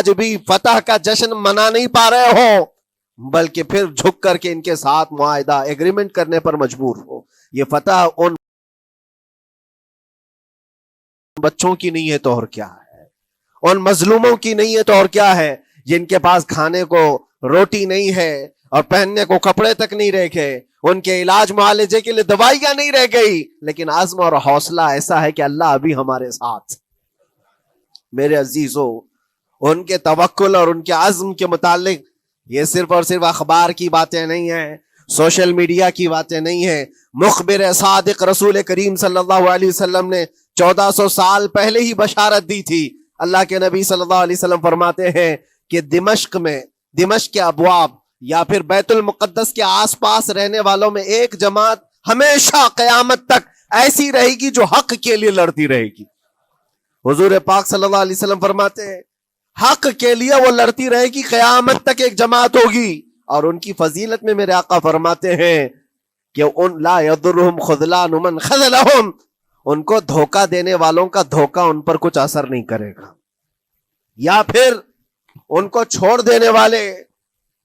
آج بھی فتح کا جشن منا نہیں پا رہے ہو، بلکہ پھر جھک کر کے ان کے ساتھ معاہدہ ایگریمنٹ کرنے پر مجبور ہو. یہ فتح ان بچوں کی نہیں ہے تو اور کیا ہے، ان مظلوموں کی نہیں ہے تو اور کیا ہے، جن کے پاس کھانے کو روٹی نہیں ہے اور پہننے کو کپڑے تک نہیں رہ گئے، ان کے علاج معالجے کے لیے دوائیاں نہیں رہ گئی، لیکن عزم اور حوصلہ ایسا ہے کہ اللہ ابھی ہمارے ساتھ. میرے عزیزو، ان کے توکل اور ان کے عزم کے متعلق یہ صرف اور صرف اخبار کی باتیں نہیں ہیں، سوشل میڈیا کی باتیں نہیں ہیں. مخبر صادق رسول کریم صلی اللہ علیہ وسلم نے 1400 سال پہلے ہی بشارت دی تھی. اللہ کے نبی صلی اللہ علیہ وسلم فرماتے ہیں کہ دمشق کے ابواب یا پھر بیت المقدس کے آس پاس رہنے والوں میں ایک جماعت ہمیشہ قیامت تک ایسی رہے گی جو حق کے لیے لڑتی رہے گی. حضور پاک صلی اللہ علیہ وسلم فرماتے ہیں حق کے لیے وہ لڑتی رہے گی، قیامت تک ایک جماعت ہوگی. اور ان کی فضیلت میں میرے آقا فرماتے ہیں کہ ان لا یضرهم خذلان من خذلهم، ان کو دھوکہ دینے والوں کا دھوکہ ان پر کچھ اثر نہیں کرے گا، یا پھر ان کو چھوڑ دینے والے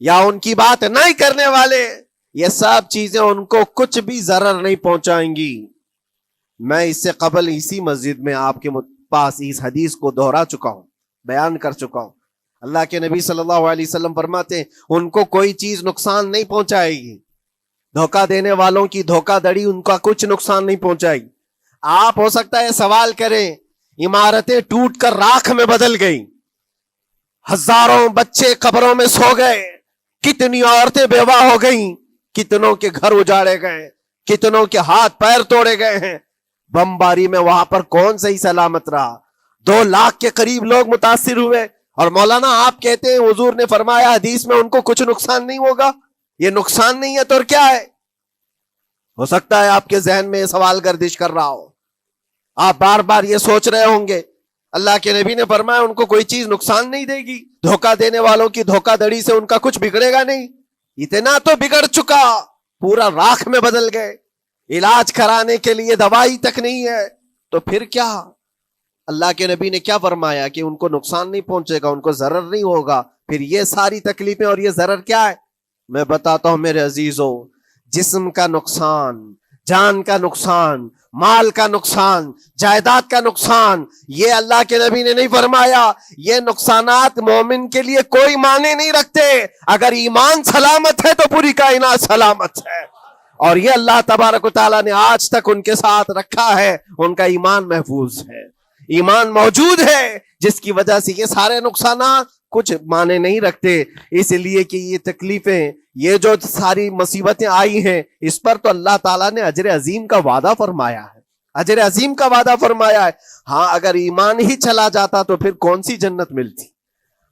یا ان کی بات نہیں کرنے والے، یہ سب چیزیں ان کو کچھ بھی ضرر نہیں پہنچائیں گی. میں اس سے قبل اسی مسجد میں آپ کے پاس اس حدیث کو دہرا چکا ہوں، بیان کر چکا ہوں. اللہ کے نبی صلی اللہ علیہ وسلم فرماتے ہیں ان کو کوئی چیز نقصان نہیں پہنچائے گی، دھوکہ دینے والوں کی دھوکہ دڑی ان کا کچھ نقصان نہیں پہنچائے گی. آپ ہو سکتا ہے سوال کریں، عمارتیں ٹوٹ کر راکھ میں بدل گئی، ہزاروں بچے قبروں میں سو گئے، کتنی عورتیں بیوہ ہو گئیں، کتنوں کے گھر اجاڑے گئے، کتنوں کے ہاتھ پیر توڑے گئے ہیں، بمباری میں وہاں پر کون صحیح سلامت رہا، 2 لاکھ کے قریب لوگ متاثر ہوئے، اور مولانا آپ کہتے ہیں حضور نے فرمایا حدیث میں ان کو کچھ نقصان نہیں ہوگا. یہ نقصان نہیں ہے تو اور کیا ہے؟ ہو سکتا ہے آپ کے ذہن میں یہ سوال گردش کر رہا ہو، آپ بار بار یہ سوچ رہے ہوں گے اللہ کے نبی نے فرمایا ان کو کوئی چیز نقصان نہیں دے گی، دھوکہ دینے والوں کی دھوکہ دڑی سے ان کا کچھ بگڑے گا نہیں. اتنا تو بگڑ چکا، پورا راکھ میں بدل گئے، علاج کرانے کے لیے دوائی تک نہیں ہے، تو پھر کیا؟ اللہ کے نبی نے کیا فرمایا کہ ان کو نقصان نہیں پہنچے گا، ان کو ضرر نہیں ہوگا. پھر یہ ساری تکلیفیں اور یہ ضرر کیا ہے؟ میں بتاتا ہوں میرے عزیزوں، جسم کا نقصان، جان کا نقصان، مال کا نقصان، جائیداد کا نقصان، یہ اللہ کے نبی نے نہیں فرمایا. یہ نقصانات مومن کے لیے کوئی معنی نہیں رکھتے. اگر ایمان سلامت ہے تو پوری کائنات سلامت ہے، اور یہ اللہ تبارک و تعالیٰ نے آج تک ان کے ساتھ رکھا ہے. ان کا ایمان محفوظ ہے، ایمان موجود ہے، جس کی وجہ سے یہ سارے نقصانات کچھ معنی نہیں رکھتے. اس لیے کہ یہ تکلیفیں، یہ جو ساری مصیبتیں آئی ہیں، اس پر تو اللہ تعالیٰ نے اجر عظیم کا وعدہ فرمایا ہے، اجر عظیم کا وعدہ فرمایا ہے. ہاں اگر ایمان ہی چلا جاتا تو پھر کون سی جنت ملتی،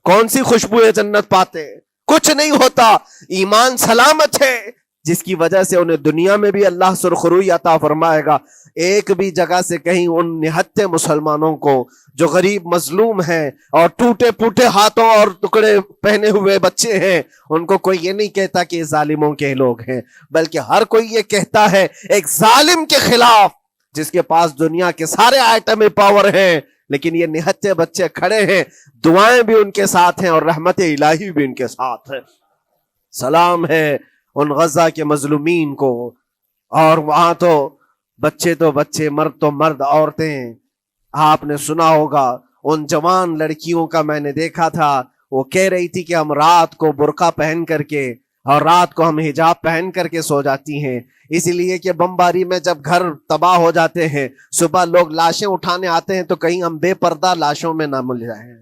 کون سی خوشبو جنت پاتے؟ کچھ نہیں ہوتا. ایمان سلامت ہے، جس کی وجہ سے انہیں دنیا میں بھی اللہ سرخروئی عطا فرمائے گا. ایک بھی جگہ سے کہیں ان نہتے مسلمانوں کو جو غریب مظلوم ہیں اور ٹوٹے پوٹے ہاتھوں اور ٹکڑے پہنے ہوئے بچے ہیں، ان کو کوئی یہ نہیں کہتا کہ یہ ظالموں کے لوگ ہیں، بلکہ ہر کوئی یہ کہتا ہے ایک ظالم کے خلاف جس کے پاس دنیا کے سارے آئٹم پاور ہیں، لیکن یہ نہتے بچے کھڑے ہیں، دعائیں بھی ان کے ساتھ ہیں اور رحمت الہی بھی ان کے ساتھ ہے. سلام ہے ان غزہ کے مظلومین کو. اور وہاں تو بچے، مرد تو مرد، عورتیں. آپ نے سنا ہوگا ان جوان لڑکیوں کا، میں نے دیکھا تھا، وہ کہہ رہی تھی کہ ہم رات کو برقع پہن کر کے اور رات کو ہم حجاب پہن کر کے سو جاتی ہیں، اس لیے کہ بمباری میں جب گھر تباہ ہو جاتے ہیں، صبح لوگ لاشیں اٹھانے آتے ہیں تو کہیں ہم بے پردہ لاشوں میں نہ مل جائیں.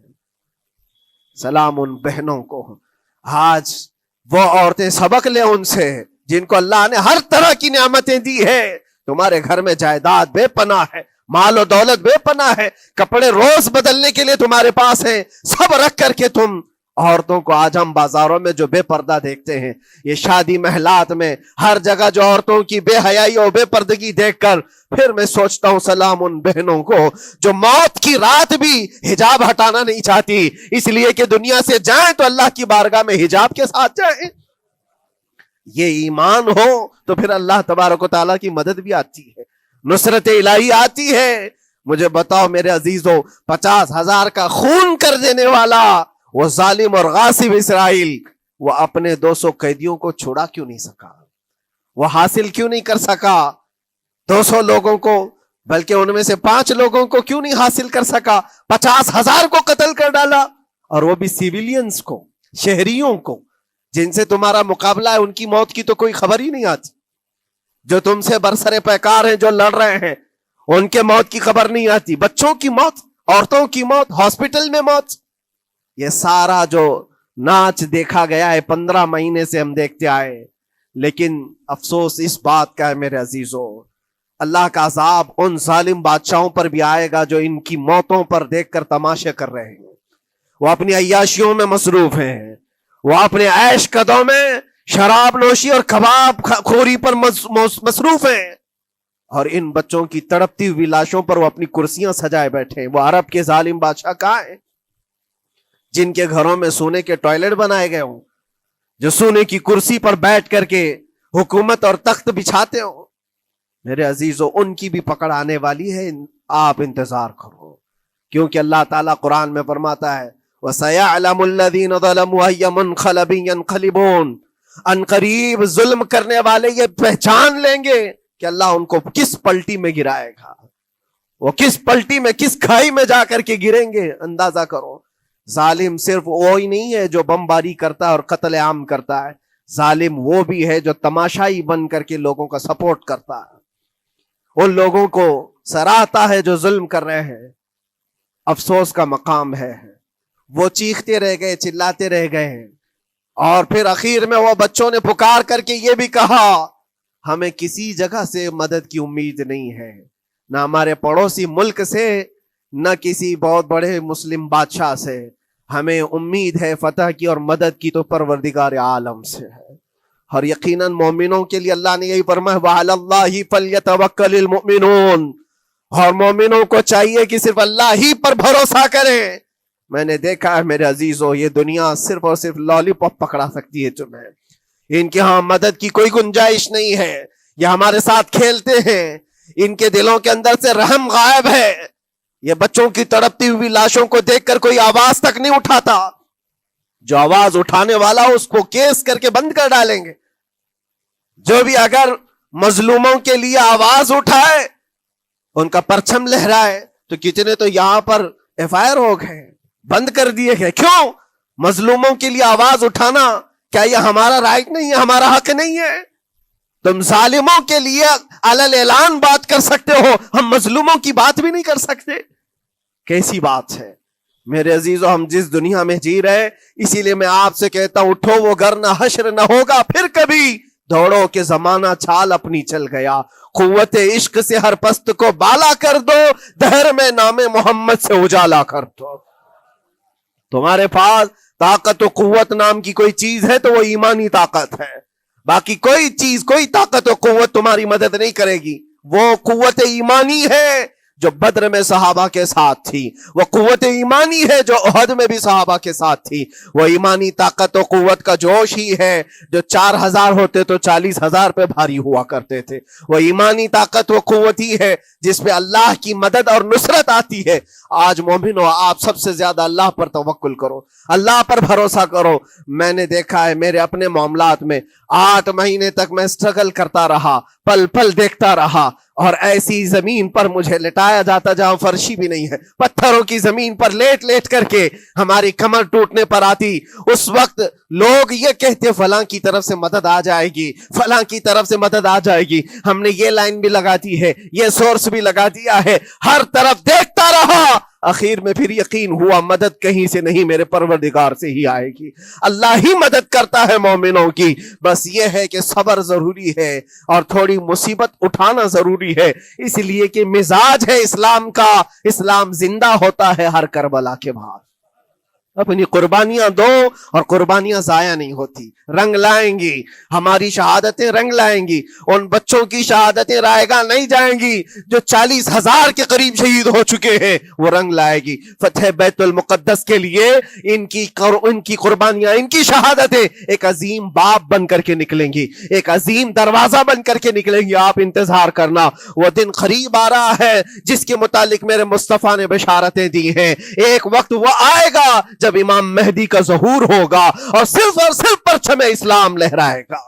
سلام ان بہنوں کو. آج وہ عورتیں سبق لیں ان سے جن کو اللہ نے ہر طرح کی نعمتیں دی ہے. تمہارے گھر میں جائیداد بے پناہ ہے، مال و دولت بے پناہ ہے، کپڑے روز بدلنے کے لیے تمہارے پاس ہیں، سب رکھ کر کے تم عورتوں کو آج ہم بازاروں میں جو بے پردہ دیکھتے ہیں، یہ شادی محلات میں ہر جگہ جو عورتوں کی بے حیائی اور بے پردگی دیکھ کر پھر میں سوچتا ہوں سلام ان بہنوں کو جو موت کی رات بھی حجاب ہٹانا نہیں چاہتی، اس لیے کہ دنیا سے جائیں تو اللہ کی بارگاہ میں حجاب کے ساتھ جائیں. یہ ایمان ہو تو پھر اللہ تبارک و تعالیٰ کی مدد بھی آتی ہے، نصرت الہی آتی ہے. مجھے بتاؤ میرے عزیزو، 50,000 کا خون کر دینے والا وہ ظالم اور غاصب اسرائیل وہ اپنے 200 قیدیوں کو چھڑا کیوں نہیں سکا؟ وہ حاصل کیوں نہیں کر سکا 200 لوگوں کو؟ بلکہ ان میں سے 5 لوگوں کو کیوں نہیں حاصل کر سکا؟ 50,000 کو قتل کر ڈالا، اور وہ بھی سیویلینز کو، شہریوں کو، جن سے تمہارا مقابلہ ہے، ان کی موت کی تو کوئی خبر ہی نہیں آتی۔ جو تم سے برسر پیکار ہیں، جو لڑ رہے ہیں، ان کے موت کی خبر نہیں آتی۔ بچوں کی موت، عورتوں کی موت، ہاسپٹل میں موت، یہ سارا جو ناچ دیکھا گیا ہے 15 مہینے سے ہم دیکھتے آئے۔ لیکن افسوس اس بات کا ہے میرے عزیزوں، اللہ کا عذاب ان ظالم بادشاہوں پر بھی آئے گا جو ان کی موتوں پر دیکھ کر تماشے کر رہے ہیں۔ وہ اپنی عیاشیوں میں مصروف ہیں، وہ اپنے عیش قدوں میں شراب نوشی اور کباب خوری پر مصروف ہیں، اور ان بچوں کی تڑپتی ہوئی لاشوں پر وہ اپنی کرسیاں سجائے بیٹھے ہیں۔ وہ عرب کے ظالم بادشاہ کہاں ہیں جن کے گھروں میں سونے کے ٹوائلٹ بنائے گئے ہوں، جو سونے کی کرسی پر بیٹھ کر کے حکومت اور تخت بچھاتے ہوں؟ میرے عزیزوں، ان کی بھی پکڑ آنے والی ہے، آپ انتظار کرو، کیونکہ اللہ تعالیٰ قرآن میں فرماتا ہے وَسَيَعْلَمُ الَّذِينَ ظَلَمُوا أَيَّ مُنْقَلَبٍ يَنْقَلِبُونَ، ان قریب ظلم کرنے والے یہ پہچان لیں گے کہ اللہ ان کو کس پلٹی میں گرائے گا، وہ کس پلٹی میں، کس کھائی میں جا کر کے گریں گے۔ اندازہ کرو، ظالم صرف وہی نہیں ہے جو بمباری کرتا ہے اور قتل عام کرتا ہے، ظالم وہ بھی ہے جو تماشائی بن کر کے لوگوں کا سپورٹ کرتا ہے، ان لوگوں کو سراہتا ہے جو ظلم کر رہے ہیں۔ افسوس کا مقام ہے، وہ چیختے رہ گئے، چلاتے رہ گئے ہیں، اور پھر اخیر میں وہ بچوں نے پکار کر کے یہ بھی کہا ہمیں کسی جگہ سے مدد کی امید نہیں ہے، نہ ہمارے پڑوسی ملک سے، نہ کسی بہت بڑے مسلم بادشاہ سے، ہمیں امید ہے فتح کی اور مدد کی تو پروردگار عالم سے ہے۔ اور یقیناً مومنوں کے لیے اللہ نے یہی فرمایا وَعَلَى اللَّهِ فَلْيَتَوَكَّلِ الْمُؤْمِنُونَ، اور مومنوں کو چاہیے کہ صرف اللہ ہی پر بھروسہ کریں۔ میں نے دیکھا ہے میرے عزیزوں، یہ دنیا صرف اور صرف لالی پاپ پکڑا سکتی ہے تمہیں، ان کے ہاں مدد کی کوئی گنجائش نہیں ہے، یہ ہمارے ساتھ کھیلتے ہیں، ان کے دلوں کے اندر سے رحم غائب ہے۔ یہ بچوں کی تڑپتی ہوئی لاشوں کو دیکھ کر کوئی آواز تک نہیں اٹھاتا، جو آواز اٹھانے والا اس کو کیس کر کے بند کر ڈالیں گے۔ جو بھی اگر مظلوموں کے لیے آواز اٹھائے، ان کا پرچم لہرائے، تو کتنے تو یہاں پر FIR ہو گئے، بند کر دیے گئے۔ کیوں؟ مظلوموں کے لیے آواز اٹھانا کیا یہ ہمارا رائٹ نہیں ہے، ہمارا حق نہیں ہے؟ تم ظالموں کے لیے علل اعلان بات کر سکتے ہو، ہم مظلوموں کی بات بھی نہیں کر سکتے؟ کیسی بات ہے میرے عزیزو؟ ہم جس دنیا میں جی رہے، اسی لیے میں آپ سے کہتا ہوں اٹھو وہ گر نہ حشر نہ ہوگا پھر کبھی، دوڑو کہ زمانہ چال اپنی چل گیا، قوت عشق سے ہر پست کو بالا کر دو، دہر میں نام محمد سے اجالا کر دو۔ تمہارے پاس طاقت و قوت نام کی کوئی چیز ہے تو وہ ایمانی طاقت ہے، باقی کوئی چیز، کوئی طاقت و قوت تمہاری مدد نہیں کرے گی۔ وہ قوت ایمانی ہے جو بدر میں صحابہ کے ساتھ تھی، وہ قوت ایمانی ہے جو احد میں بھی صحابہ کے ساتھ تھی، وہ ایمانی طاقت و قوت کا جوش ہی ہے جو 4000 ہوتے تو 40,000 پہ بھاری ہوا کرتے تھے، وہ ایمانی طاقت و قوت ہی ہے جس پہ اللہ کی مدد اور نصرت آتی ہے۔ آج مومنو، آپ سب سے زیادہ اللہ پر توکل کرو، اللہ پر بھروسہ کرو۔ میں نے دیکھا ہے میرے اپنے معاملات میں 8 مہینے تک میں اسٹرگل کرتا رہا، پل پل دیکھتا رہا، اور ایسی زمین پر مجھے لٹایا جاتا جہاں فرشی بھی نہیں ہے، پتھروں کی زمین پر لیٹ لیٹ کر کے ہماری کمر ٹوٹنے پر آتی۔ اس وقت لوگ یہ کہتے فلاں کی طرف سے مدد آ جائے گی، فلاں کی طرف سے مدد آ جائے گی، ہم نے یہ لائن بھی لگا دی ہے، یہ سورس بھی لگا دیا ہے، ہر طرف دیکھتا رہا، آخر میں پھر یقین ہوا مدد کہیں سے نہیں، میرے پروردگار سے ہی آئے گی۔ اللہ ہی مدد کرتا ہے مومنوں کی، بس یہ ہے کہ صبر ضروری ہے اور تھوڑی مصیبت اٹھانا ضروری ہے، اس لیے کہ مزاج ہے اسلام کا، اسلام زندہ ہوتا ہے ہر کربلا کے بعد۔ اپنی قربانیاں دو اور قربانیاں ضائع نہیں ہوتی، رنگ لائیں گی، ہماری شہادتیں رنگ لائیں گی، ان بچوں کی شہادتیں رائے گاہ نہیں جائیں گی جو 40,000 کے قریب شہید ہو چکے ہیں، وہ رنگ لائے گی۔ فتح بیت المقدس کے لیے ان کی قربانیاں، ان کی شہادتیں ایک عظیم باب بن کر کے نکلیں گی، ایک عظیم دروازہ بن کر کے نکلیں گی۔ آپ انتظار کرنا، وہ دن قریب آ رہا ہے جس کے متعلق میرے مصطفیٰ نے بشارتیں دی ہیں۔ ایک وقت وہ آئے گا جب امام مہدی کا ظہور ہوگا اور صرف پرچم اسلام لہرائے گا،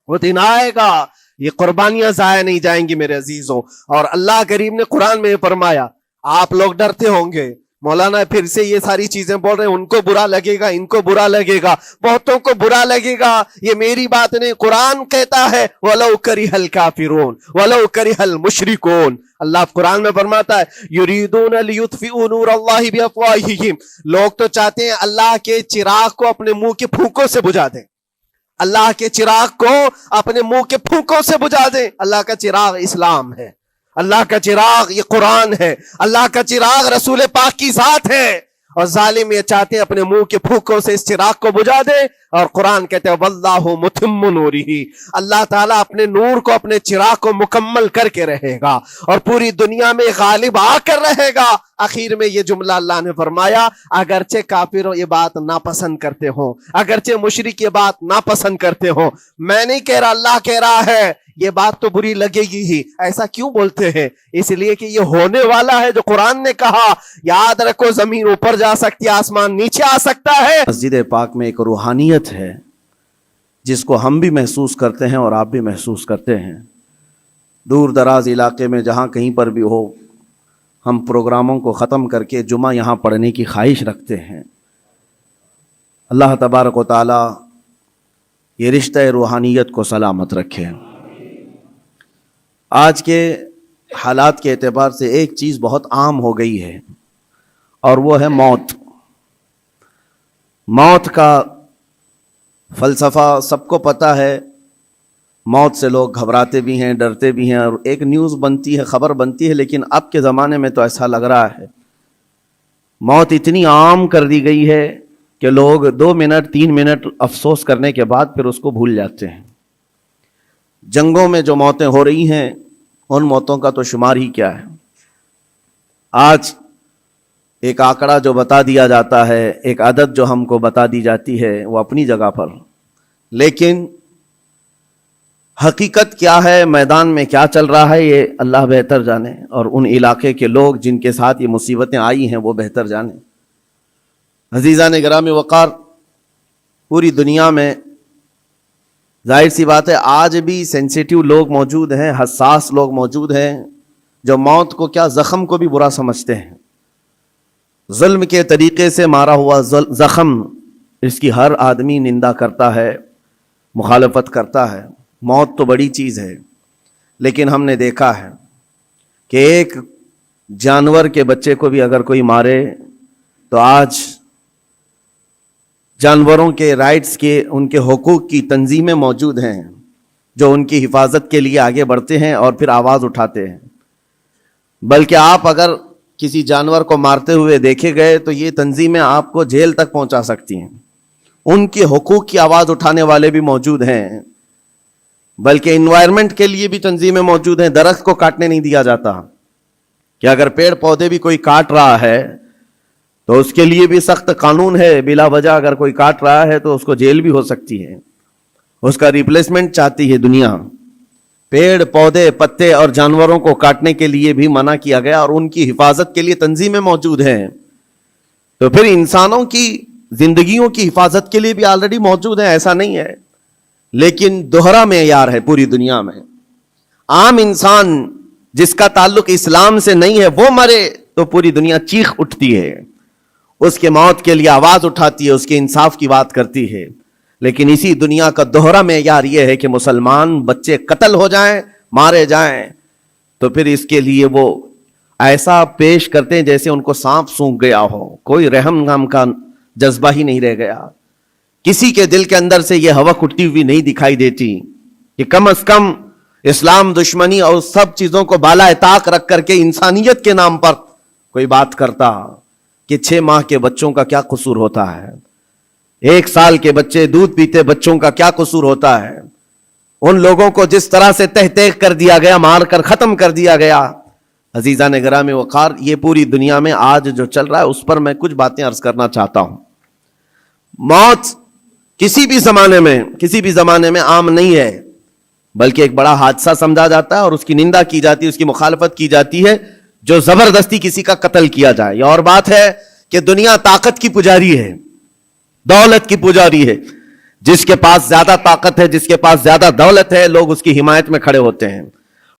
وہ دن آئے گا، یہ قربانیاں ضائع نہیں جائیں گی میرے عزیزوں۔ اور اللہ کریم نے قرآن میں فرمایا، آپ لوگ ڈرتے ہوں گے، مولانا پھر سے یہ ساری چیزیں بول رہے ہیں، ان کو برا لگے گا، ان کو برا لگے گا، بہتوں کو برا لگے گا، یہ میری بات نہیں، قرآن کہتا ہے وَلَوْ كَرِهَ الْكَافِرُونَ وَلَوْ كَرِهَ الْمُشْرِكُونَ۔ اللہ قرآن میں فرماتا ہے يُرِيدُونَ لِيُطْفِئُوا نُورَ اللَّهِ بِأَفْوَاهِهِمْ، لوگ تو چاہتے ہیں اللہ کے چراغ کو اپنے منہ کے پھونکوں سے بجھا دیں، اللہ کے چراغ کو اپنے منہ کے پھونکوں سے بجھا دیں۔ اللہ کا چراغ اسلام ہے، اللہ کا چراغ یہ قرآن ہے، اللہ کا چراغ رسول پاک کی ذات ہے، اور ظالم یہ چاہتے ہیں اپنے منہ کے پھونکوں سے اس چراغ کو بجھا دے، اور قرآن کہتے ہیں واللہ متم نورہ، اللہ تعالیٰ اپنے نور کو، اپنے چراغ کو مکمل کر کے رہے گا اور پوری دنیا میں غالب آ کر رہے گا۔ آخر میں یہ جملہ اللہ نے فرمایا، اگرچہ کافر یہ بات ناپسند کرتے ہوں، اگرچہ مشرک یہ بات ناپسند کرتے ہوں، میں نہیں کہہ رہا، اللہ کہہ رہا ہے یہ بات تو بری لگے گی ہی۔ ایسا کیوں بولتے ہیں؟ اس لیے کہ یہ ہونے والا ہے جو قرآن نے کہا، یاد رکھو زمین اوپر جا سکتی ہے، آسمان نیچے آ سکتا ہے۔ مسجد پاک میں ایک روحانیت ہے جس کو ہم بھی محسوس کرتے ہیں اور آپ بھی محسوس کرتے ہیں۔ دور دراز علاقے میں جہاں کہیں پر بھی ہو، ہم پروگراموں کو ختم کر کے جمعہ یہاں پڑھنے کی خواہش رکھتے ہیں۔ اللہ تبارک و تعالی یہ رشتہ روحانیت کو سلامت رکھے۔ آج کے حالات کے اعتبار سے ایک چیز بہت عام ہو گئی ہے اور وہ ہے موت۔ موت کا فلسفہ سب کو پتہ ہے، موت سے لوگ گھبراتے بھی ہیں، ڈرتے بھی ہیں، اور ایک نیوز بنتی ہے، خبر بنتی ہے، لیکن اب کے زمانے میں تو ایسا لگ رہا ہے موت اتنی عام کر دی گئی ہے کہ لوگ 2 منٹ 3 منٹ افسوس کرنے کے بعد پھر اس کو بھول جاتے ہیں۔ جنگوں میں جو موتیں ہو رہی ہیں ان موتوں کا تو شمار ہی کیا ہے۔ آج ایک آنکڑا جو بتا دیا جاتا ہے، ایک عدد جو ہم کو بتا دی جاتی ہے، وہ اپنی جگہ پر، لیکن حقیقت کیا ہے، میدان میں کیا چل رہا ہے، یہ اللہ بہتر جانے، اور ان علاقے کے لوگ جن کے ساتھ یہ مصیبتیں آئی ہیں وہ بہتر جانے۔ عزیزان گرامی وقار، پوری دنیا میں ظاہر سی بات ہے آج بھی سینسیٹیو لوگ موجود ہیں، حساس لوگ موجود ہیں، جو موت کو کیا زخم کو بھی برا سمجھتے ہیں۔ ظلم کے طریقے سے مارا ہوا زخم، اس کی ہر آدمی نندا کرتا ہے، مخالفت کرتا ہے۔ موت تو بڑی چیز ہے، لیکن ہم نے دیکھا ہے کہ ایک جانور کے بچے کو بھی اگر کوئی مارے تو آج جانوروں کے رائٹس کے، ان کے حقوق کی تنظیمیں موجود ہیں جو ان کی حفاظت کے لیے آگے بڑھتے ہیں اور پھر آواز اٹھاتے ہیں۔ بلکہ آپ اگر کسی جانور کو مارتے ہوئے دیکھے گئے تو یہ تنظیمیں آپ کو جیل تک پہنچا سکتی ہیں۔ ان کے حقوق کی آواز اٹھانے والے بھی موجود ہیں، بلکہ انوائرمنٹ کے لیے بھی تنظیمیں موجود ہیں۔ درخت کو کاٹنے نہیں دیا جاتا کہ اگر پیڑ پودے بھی کوئی کاٹ رہا ہے تو اس کے لیے بھی سخت قانون ہے، بلا وجہ اگر کوئی کاٹ رہا ہے تو اس کو جیل بھی ہو سکتی ہے، اس کا ریپلیسمنٹ چاہتی ہے دنیا۔ پیڑ پودے پتے اور جانوروں کو کاٹنے کے لیے بھی منع کیا گیا اور ان کی حفاظت کے لیے تنظیمیں موجود ہیں، تو پھر انسانوں کی زندگیوں کی حفاظت کے لیے بھی آلریڈی موجود ہیں، ایسا نہیں ہے۔ لیکن دوہرا معیار ہے پوری دنیا میں۔ عام انسان جس کا تعلق اسلام سے نہیں ہے وہ مرے تو پوری دنیا چیخ اٹھتی ہے، اس کے موت کے لیے آواز اٹھاتی ہے، اس کے انصاف کی بات کرتی ہے۔ لیکن اسی دنیا کا دوہرا معیار یہ ہے کہ مسلمان بچے قتل ہو جائیں، مارے جائیں، تو پھر اس کے لیے وہ ایسا پیش کرتے ہیں جیسے ان کو سانپ سونگھ گیا ہو، کوئی رحم نام کا جذبہ ہی نہیں رہ گیا۔ کسی کے دل کے اندر سے یہ ہوک اٹھتی ہوئی نہیں دکھائی دیتی کہ کم از کم اسلام دشمنی اور سب چیزوں کو بالائے طاق رکھ کر کے انسانیت کے نام پر کوئی بات کرتا کہ 6 ماہ کے بچوں کا کیا قصور ہوتا ہے، 1 سال کے بچے دودھ پیتے بچوں کا کیا قصور ہوتا ہے۔ ان لوگوں کو جس طرح سے تہ تہ کر دیا گیا، مار کر ختم کر دیا گیا۔ عزیزان گرامی وقار، یہ پوری دنیا میں آج جو چل رہا ہے اس پر میں کچھ باتیں عرض کرنا چاہتا ہوں۔ موت کسی بھی زمانے میں عام نہیں ہے، بلکہ ایک بڑا حادثہ سمجھا جاتا ہے اور اس کی نندا کی جاتی ہے، اس کی مخالفت کی جاتی ہے جو زبردستی کسی کا قتل کیا جائے۔ یہ اور بات ہے کہ دنیا طاقت کی پجاری ہے, دولت کی پجاری ہے. جس کے پاس زیادہ طاقت ہے, جس کے پاس زیادہ دولت ہے, لوگ اس کی حمایت میں کھڑے ہوتے ہیں.